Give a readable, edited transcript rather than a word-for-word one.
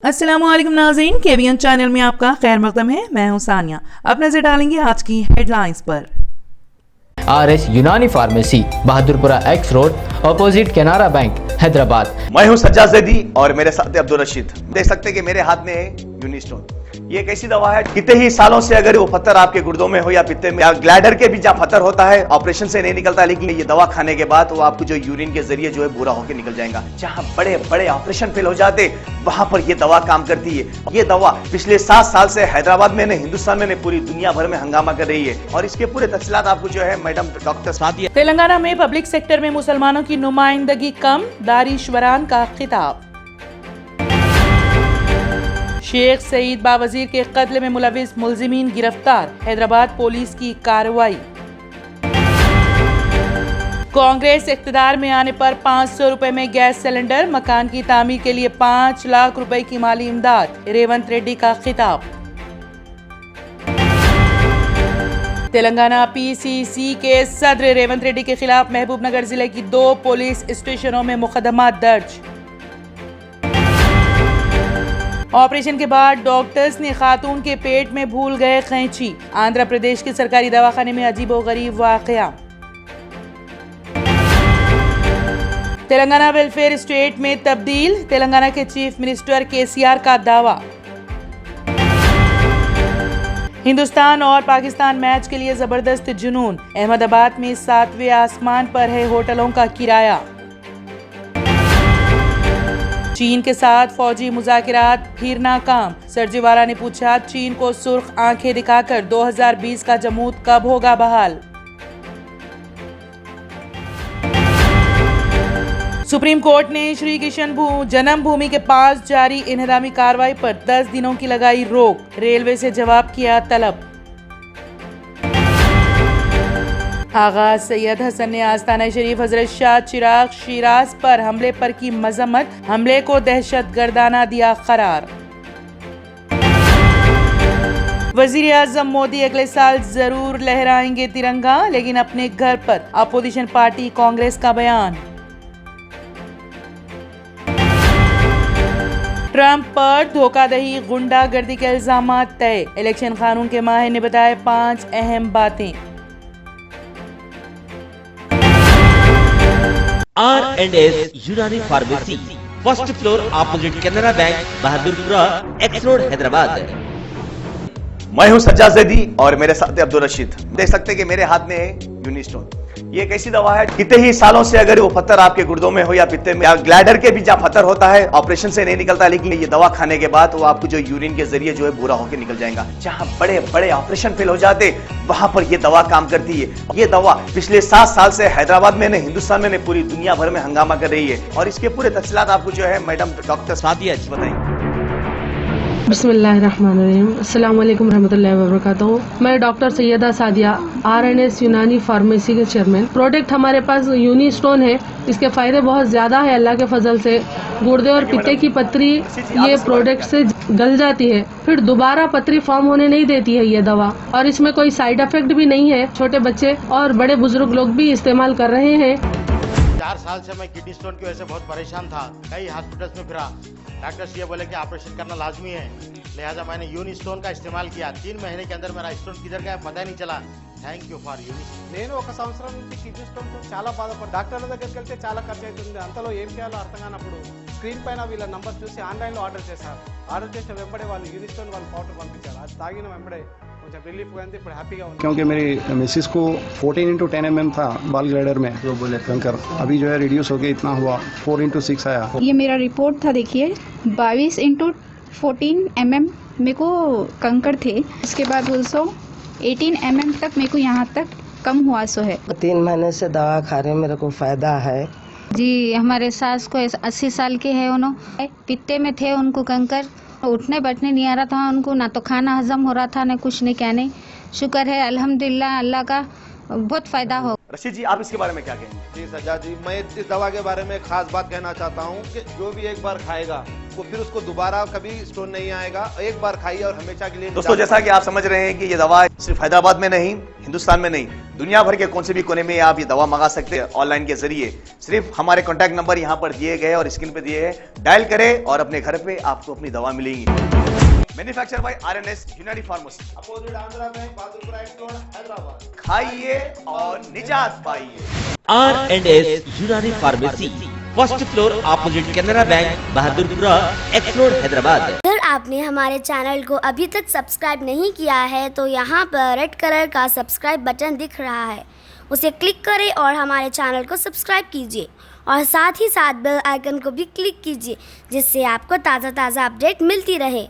अस्सलामुअलैकुम नाज़रीन, KBN channel में आपका खैर मक़दम है। मैं हूं सानिया। अब नजर डालेंगे आज की हेडलाइंस पर। RS यूनानी pharmacy, Bahadurpura x road, opposite Canara bank, Hyderabad. मैं हूं सज्जाद ज़ैदी और मेरे साथ है अब्दुल रशीद। देख सकते हैं कि मेरे हाथ में है यूनिस्टोन। ये एक ऐसी दवा है, कितने ही सालों से अगर वो पत्थर आपके गुर्दों में हो या पित्ते में या ग्लैडर के भी जहाँ पत्थर होता है, ऑपरेशन से नहीं निकलता, लेकिन ये दवा खाने के बाद वो आपको जो यूरिन के जरिए जो है बुरा होकर निकल जाएगा। जहाँ बड़े बड़े ऑपरेशन फेल हो जाते वहां पर ये दवा काम करती है। ये दवा पिछले 7 साल से हैदराबाद में नहीं, हिंदुस्तान में नहीं, पूरी दुनिया भर में हंगामा कर रही है और इसके पूरे तफसीलात आपको जो है मैडम डॉक्टर सादिया। तेलंगाना में पब्लिक सेक्टर में मुसलमानों की नुमाइंदगी कम, दानिश्वरान का खिताब। शेख सईद बावजीर के कत्ल में मुलविस मुलजिमीन गिरफ्तार, हैदराबाद पुलिस की कार्रवाई। कांग्रेस इख्तिदार में आने पर 500 रुपए में गैस सिलेंडर, मकान की तामीर के लिए 5 लाख रुपए की माली इमदाद, रेवंत रेड्डी का खिताब। तेलंगाना PCC के सदर रेवंत रेड्डी के खिलाफ महबूबनगर जिले की 2 पुलिस स्टेशनों में मुकदमा दर्ज। ऑपरेशन के बाद डॉक्टर्स ने खातून के पेट में भूल गए कैंची, आंध्र प्रदेश के सरकारी दवाखाने में अजीबोगरीब वाकया। तेलंगाना वेलफेयर स्टेट में तब्दील, तेलंगाना के चीफ मिनिस्टर KCR का दावा। हिंदुस्तान और पाकिस्तान मैच के लिए जबरदस्त जुनून, अहमदाबाद में 7वें आसमान पर है होटलों का किराया। चीन के साथ फौजी मुज़ाकिरात फिर नाकाम, सरजीवाला ने पूछा चीन को सुर्ख आंखें दिखाकर 2020 का जमूद कब होगा बहाल। सुप्रीम कोर्ट ने श्री कृष्ण जन्मभूमि के पास जारी इन्हदामी कार्रवाई पर 10 दिनों की लगाई रोक, रेलवे से जवाब किया तलब। आगा सैयद हसन ने आस्ताना शरीफ हजरत शाह चिराग शिराज पर हमले पर की मजम्मत, हमले को दहशतगर्दाना दिया करार। वजीर आजम मोदी अगले साल जरूर लहराएंगे तिरंगा, लेकिन अपने घर पर, अपोजिशन पार्टी कांग्रेस का बयान। ट्रंप पर धोखाधड़ी गुंडागर्दी के इल्जामात तय, इलेक्शन कानून के माहिर ने बताया 5 अहम बातें। R&S यूनानी pharmacy, first floor, opposite Canara bank, Bahadurpura x road, Hyderabad. मैं हूं सज्जाद ज़ैदी और मेरे साथ है अब्दुल रशीद। देख सकते हैं कि मेरे हाथ में है यूनिस्टोन। ये एक ऐसी दवा है, कितने ही सालों से अगर वो पत्थर आपके गुर्दों में हो या पित्ते में या ग्लैडर के भी जहाँ पत्थर होता है, ऑपरेशन से नहीं निकलता, लेकिन ये दवा खाने के बाद वो आपको जो यूरिन के जरिए जो है बुरा होकर निकल जाएगा। जहाँ बड़े बड़े ऑपरेशन फेल हो जाते वहां पर ये दवा काम करती है। ये दवा पिछले 7 साल से हैदराबाद में नहीं, हिंदुस्तान में नहीं, पूरी दुनिया भर में हंगामा कर रही है और इसके पूरे तफसीलात आपको जो है मैडम डॉक्टर सादिया बताएंगे। बिस्मिल्लाहिर्रहमानिर्रहीम, अस्सलाम वालेकुम रहमतुल्लाहि व बरकातहू। मैं डॉक्टर सैयदा सादिया, RNS यूनानी फार्मेसी के चेयरमैन। प्रोडक्ट हमारे पास यूनिस्टोन है, इसके फायदे बहुत ज्यादा है अल्लाह के फजल से। गुर्दे और पित्ते की पथरी ये प्रोडक्ट से गल जाती है, फिर दोबारा पथरी फॉर्म होने नहीं देती है ये दवा, और इसमें कोई साइड इफेक्ट भी नहीं है। छोटे बच्चे और बड़े बुजुर्ग लोग भी इस्तेमाल कर रहे हैं। 4 साल से मैं किडनी स्टोन की वजह से बहुत परेशान था, कई हॉस्पिटल्स में फिरा। डॉक्टर्स ये बोले कि ऑपरेशन करना लाजमी है, लिहाजा मैंने यूनिस्टोन का इस्तेमाल किया। 3 महीने के अंदर मेरा स्टोन किधर गया पता ही नहीं चला। Thank you for Unistone. నేను 1 సంవత్సరం నుంచి కిడ్నీ స్టోన్తో చాలా బాధపడ్డా. డాక్టర్ల దగ్గరికి వెళ్తే చాలా ఖర్చు అవుతుంది. అంతలో ఏం చేయాలో అర్థం కానప్పుడు స్క్రీన్ పైన వీళ్ళ నంబర్ చూసి ఆన్లైన్లో ఆర్డర్ చేశారు. ఆర్డర్ చేసిన వెంబడే వాళ్ళు యూనిస్టోన్ వాళ్ళు పౌడర్ పంపించారు. అది తాగిన వెంబడే కొంచెం రిలీఫ్ గా ఉంది, ఇప్పుడు హ్యాపీగా ఉంది. क्योंकि मेरी मिसिस को 14x10 mm था बाल ग्लैडर में, तो बोले कंकर अभी जो है रिड्यूस हो गया, इतना हुआ 4x6 आया। ये मेरा रिपोर्ट था, देखिए 22x14 mm मेरे को कंकड़ थे। उसके बाद 18 mm तक मेरे को यहाँ तक कम हुआ सो है। 3 महीने से दवा खा रहे हैं, मेरे को फायदा है जी। हमारे सास को 80 साल के है, उन्होंने पित्ते में थे, उनको कंकर, उठने बैठने नहीं आ रहा था उनको, ना तो खाना हजम हो रहा था, ना कुछ नहीं, क्या नहीं। शुक्र है अल्हम्दुलिल्लाह, अल्लाह का बहुत फायदा हो। रशीद जी, आप इसके बारे में क्या कहेंगे? जी सज्जाद जी, मैं इस दवा के बारे में खास बात कहना चाहता हूँ कि जो भी एक बार खाएगा वो फिर उसको दोबारा कभी स्टोन नहीं आएगा। एक बार खाइए और हमेशा के लिए। दोस्तों, जैसा कि आप समझ रहे हैं कि ये दवा सिर्फ हैदराबाद में नहीं, हिंदुस्तान में नहीं, दुनिया भर के कौन से भी कोने में आप ये दवा मंगा सकते हैं ऑनलाइन के जरिए। सिर्फ हमारे कॉन्टैक्ट नंबर यहाँ पर दिए गए और स्क्रीन पे दिए हैं, डायल करें और अपने घर पे आपको अपनी दवा मिलेगी। मैन्युफैक्चर बाय आरएनएस यूनानी pharmacy, opposite Andhra bank, Bahadurpura x road, Hyderabad. खाइए और निजात पाइए। R&S यूनानी pharmacy, first floor opposite Canara bank, Bahadurpura x road, Hyderabad. अगर आपने हमारे चैनल को अभी तक सब्सक्राइब नहीं किया है तो यहाँ पर रेड कलर का सब्सक्राइब बटन दिख रहा है, उसे क्लिक करें और हमारे चैनल को सब्सक्राइब कीजिए और साथ ही साथ बेल आइकन को भी क्लिक कीजिए, जिससे आपको ताज़ा अपडेट मिलती रहे।